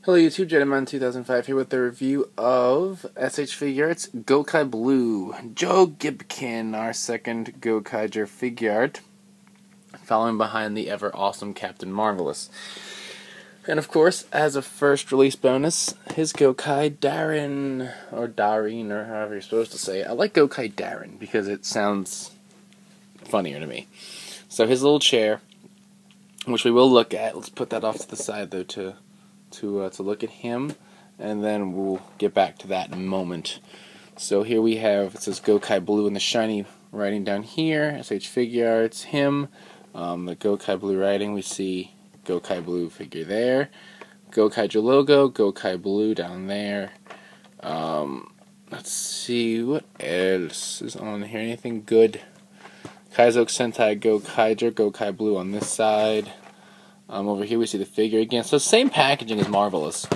Hello YouTube, Gentleman2005 here with a review of S.H.Figuarts Gokai Blue. Joe Gibkin, our second Gokaiger Figuart, following behind the ever awesome Captain Marvelous. And of course, as a first release bonus, his Gokai Darin, or Darin, or however you're supposed to say it. I like Gokai Darin because it sounds funnier to me. So his little chair, which we will look at. Let's put that off to the side though to look at him, and then we'll get back to that in a moment. So here we have, it says Gokai Blue in the shiny writing down here, S.H.Figuarts, him, the Gokai Blue writing, we see Gokai Blue figure there, Gokaiger logo, Gokai Blue down there. Let's see, what else is on here, anything good? GokaiGun Sentai Gokaiger, Gokai Blue on this side. Over here we see the figure again. So same packaging as Marvelous.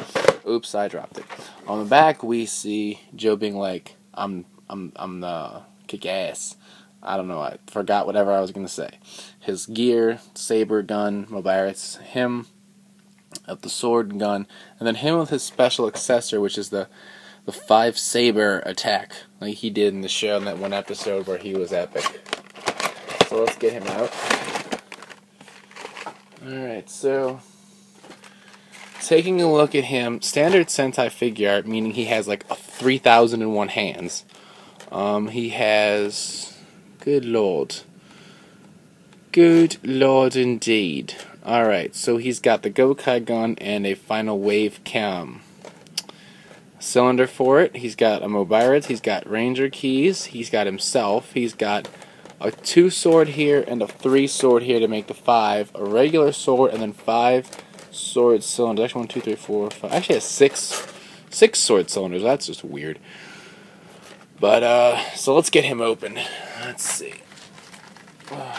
Oops, I dropped it. On the back we see Joe being like, I'm the kick ass. I don't know, I forgot whatever I was gonna say. His gear, saber, gun, Mobirates, him of the sword and gun, and then him with his special accessory, which is the 5 saber attack, like he did in the show in that one episode where he was epic. So let's get him out. Alright, so taking a look at him, standard Sentai Figuart, meaning he has like 3,001 hands. He has, good lord indeed. Alright, so he's got the GokaiGun and a final wave cam cylinder for it. He's got a Mobirates, he's got ranger keys, he's got himself, he's got a 2 sword here and a 3 sword here to make the 5, a regular sword, and then 5 sword cylinders. Actually, 1, 2, 3, 4, 5. Actually, has 6 sword cylinders. That's just weird. But so let's get him open. Let's see. All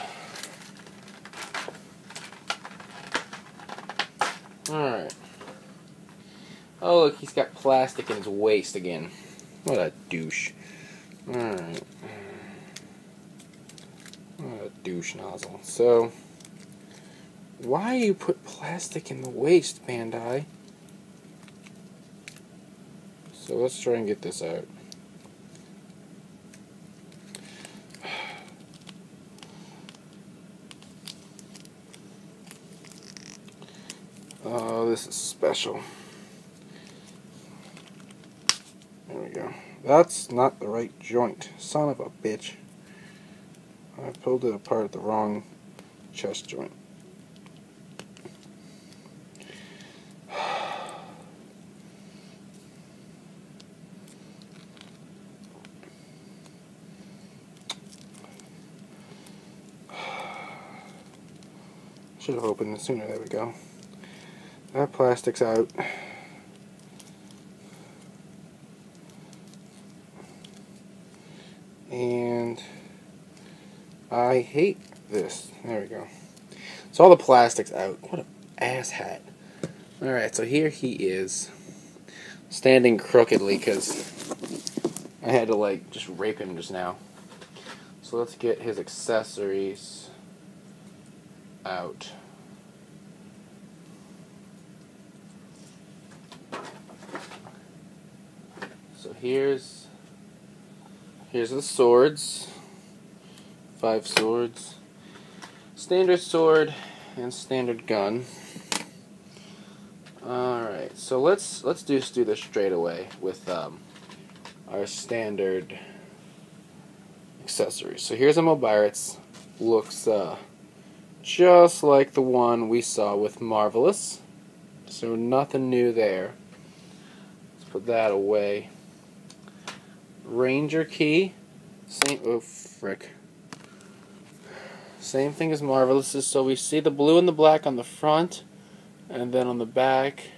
right. Oh look, he's got plastic in his waist again. What a douche. All right. What a douche nozzle. So, why you put plastic in the waist, Bandai? So let's try and get this out. Oh, this is special. There we go. That's not the right joint. Son of a bitch. I pulled it apart at the wrong chest joint. Should have opened it sooner. There we go. That plastic's out. And I hate this. There we go. So all the plastic's out. What an asshat. Alright, so here he is, standing crookedly because I had to like just rape him just now. So let's get his accessories out. So here's the swords. 5 swords, standard sword, and standard gun. Alright, so let's just do this straight away with our standard accessories. So here's a Mobirates. Looks just like the one we saw with Marvelous. So nothing new there. Let's put that away. Ranger key. Oh frick. Same thing as Marvelous, so we see the blue and the black on the front, and then on the back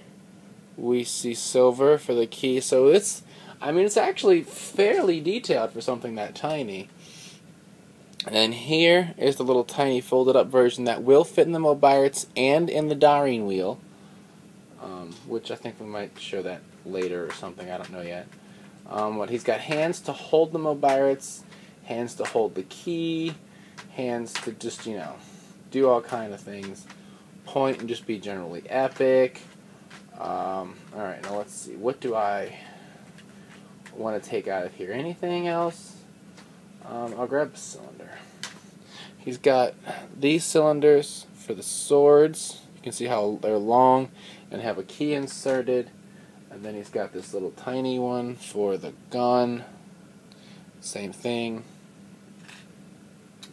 we see silver for the key. So it's actually fairly detailed for something that tiny. And here is the little tiny folded up version that will fit in the Mobirates and in the Darin wheel, which I think we might show that later or something, I don't know yet. But he's got hands to hold the Mobirates, hands to hold the key, hands to just, do all kind of things. Point and just be generally epic. Alright, now let's see. What do I want to take out of here? Anything else? I'll grab a cylinder. He's got these cylinders for the swords. You can see how they're long and have a key inserted. And then he's got this little tiny one for the gun. Same thing.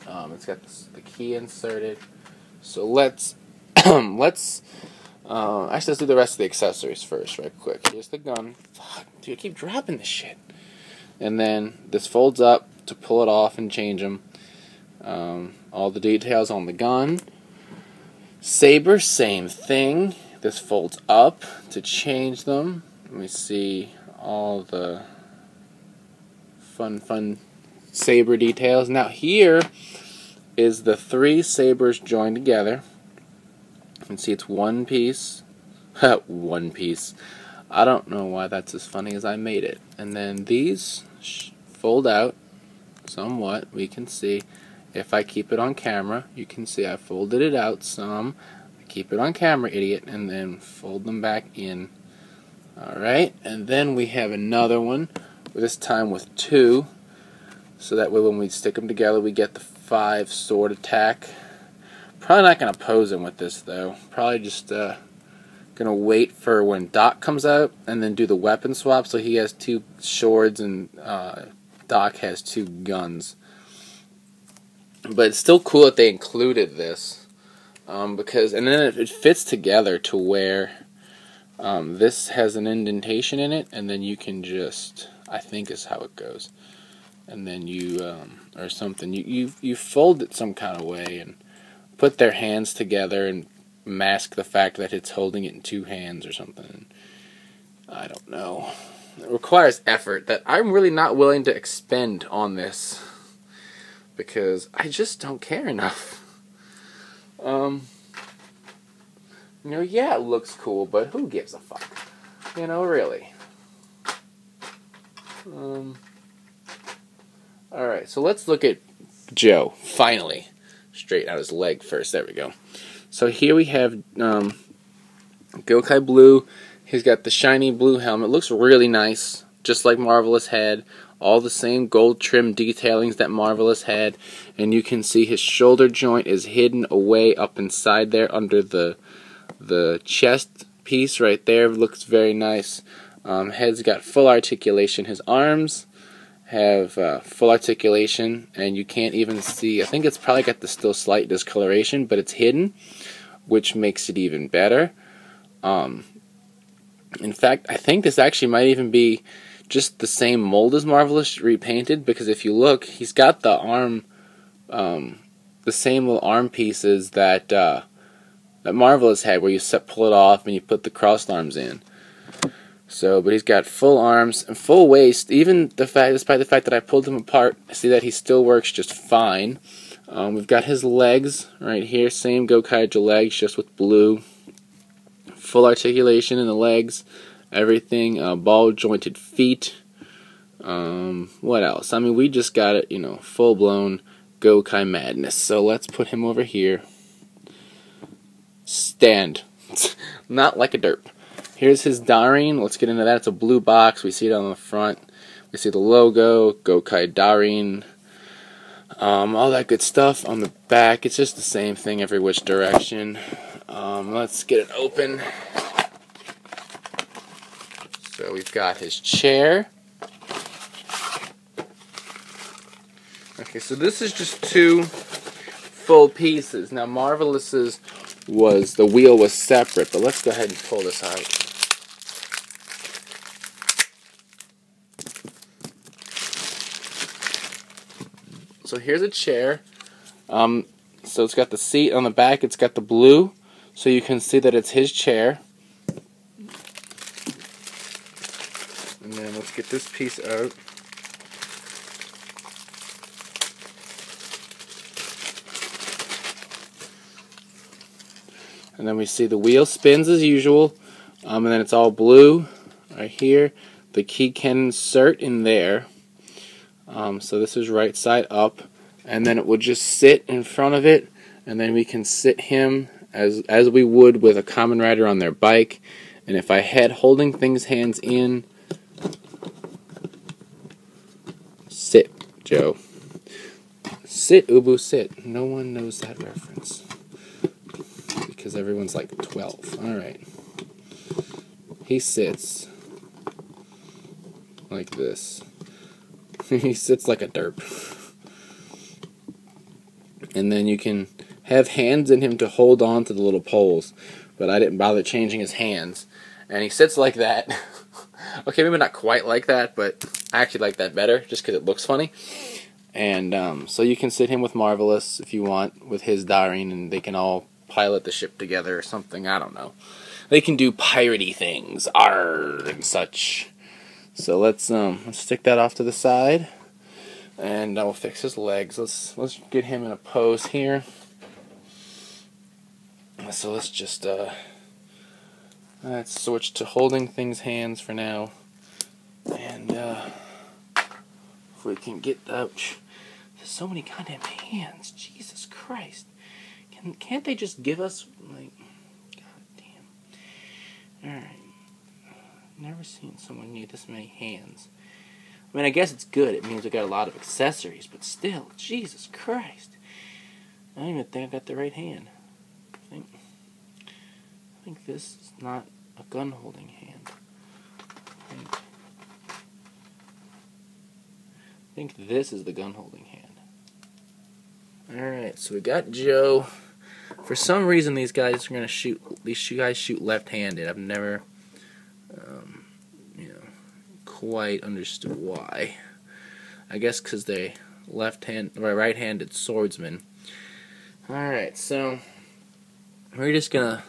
It's got the key inserted. So let's actually let's do the rest of the accessories first, right quick. Here's the gun. Fuck, dude, I keep dropping this shit. And then this folds up to pull it off and change them. All the details on the gun. Saber, same thing. This folds up to change them. Let me see all the fun saber details. Now here is the 3 sabers joined together. You can see it's one piece. One piece. I don't know why that's as funny as I made it. And then these fold out somewhat. We can see if I keep it on camera, you can see I folded it out some. Keep it on camera, idiot, and then fold them back in. Alright, and then we have another one, this time with 2, so that way when we stick them together we get the 5 sword attack. Probably not going to pose him with this though. Probably just going to wait for when Doc comes out and then do the weapon swap, so he has 2 swords and Doc has 2 guns. But it's still cool that they included this. Because, and then it fits together to where this has an indentation in it, and then you can just, I think is how it goes, and then you or something, you fold it some kind of way and put their hands together and mask the fact that it's holding it in 2 hands or something. I don't know. It requires effort that I'm really not willing to expend on this because I just don't care enough. You know, yeah, it looks cool, but who gives a fuck? You know, really. Alright, so let's look at Joe, finally. Straighten out his leg first, there we go. So here we have Gokai Blue. He's got the shiny blue helmet. Looks really nice, just like Marvelous had. All the same gold trim detailings that Marvelous had. And you can see his shoulder joint is hidden away up inside there under the chest piece right there. Looks very nice. Head's got full articulation. His arms have full articulation, and you can't even see. I think it's probably got the still slight discoloration, but it's hidden, which makes it even better. In fact, I think this actually might even be just the same mold as Marvelous repainted, because if you look, he's got the arm, the same little arm pieces that that Marvelous had, where you pull it off and you put the crossed arms in. So, but he's got full arms and full waist. Even despite the fact that I pulled him apart, I see that he still works just fine. We've got his legs right here, same Gokaiger legs, just with blue. Full articulation in the legs, everything. Ball jointed feet. What else? I mean, we just got it, you know, full blown Gokai madness. So let's put him over here. Stand. Not like a derp. Here's his Darin. Let's get into that. It's a blue box. We see it on the front. We see the logo, Gokai Darin. All that good stuff on the back. It's just the same thing every which direction. Let's get it open. So we've got his chair. Okay, so this is just 2 full pieces. Now Marvelous's was, the wheel was separate, but let's go ahead and pull this out. So here's a chair. So it's got the seat on the back, it's got the blue, so you can see that it's his chair. And then let's get this piece out. And then we see the wheel spins as usual, and then it's all blue right here. The key can insert in there. So this is right side up, and then it will just sit in front of it, and then we can sit him as we would with a common rider on their bike, And if I had holding things hands in, sit, Joe. Sit, Ubu, sit. No one knows that reference. Because everyone's like 12. Alright. He sits like this. He sits like a derp. And then you can have hands in him to hold on to the little poles. But I didn't bother changing his hands. And he sits like that. Okay, maybe not quite like that, but I actually like that better, just because it looks funny. And so you can sit him with Marvelous if you want, with his Darin, and they can all pilot the ship together or something. I don't know. They can do piratey things, arr, and such. So let's stick that off to the side, and I'll fix his legs. Let's get him in a pose here. So let's just let's switch to holding things hands for now, and if we can get, ouch, there's so many goddamn hands, Jesus Christ, can't they just give us, like, goddamn. Alright, never seen someone need this many hands. I mean, I guess it's good, it means we got a lot of accessories, but still, Jesus Christ, I don't even think I got the right hand. I think this is not a gun holding hand. I think this is the gun holding hand. Alright, so we got Joe. For some reason these guys are gonna shoot, these guys shoot left-handed. I've never quite understood why. I guess because they right-handed swordsmen. Alright, so we're just gonna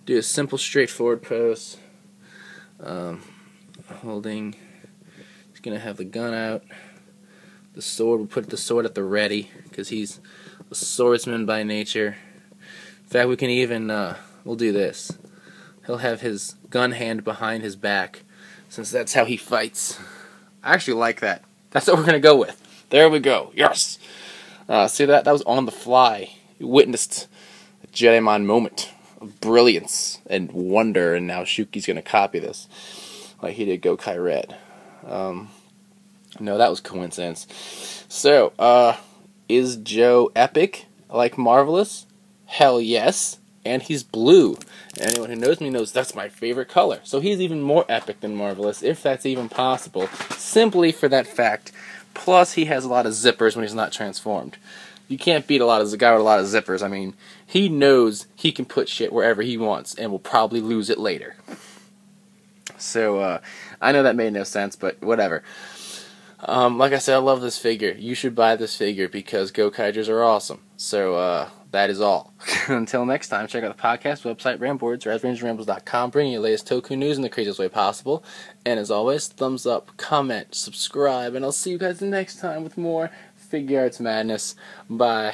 do a simple, straightforward pose. Holding. He's gonna have the gun out. The sword. We'll put the sword at the ready because he's a swordsman by nature. In fact, we can even we'll do this. He'll have his gun hand behind his back, since that's how he fights. I actually like that. That's what we're gonna go with. There we go. Yes. See that? That was on the fly. You witnessed a Jedimon moment of brilliance and wonder, and now Shuki's gonna copy this, like he did GokaiRed. No, that was coincidence. So, is Joe epic like Marvelous? Hell yes. And he's blue. Anyone who knows me knows that's my favorite color. So he's even more epic than Marvelous, if that's even possible, simply for that fact. Plus, he has a lot of zippers when he's not transformed. You can't beat a guy with a lot of zippers. I mean, he knows he can put shit wherever he wants and will probably lose it later. So, I know that made no sense, but whatever. Like I said, I love this figure. You should buy this figure because Gokaigers are awesome. So, that is all. Until next time, check out the podcast, website, Ramboards, RazRangersRambles.com, bringing you the latest Toku news in the craziest way possible. And as always, thumbs up, comment, subscribe, and I'll see you guys next time with more Figure Arts Madness. Bye.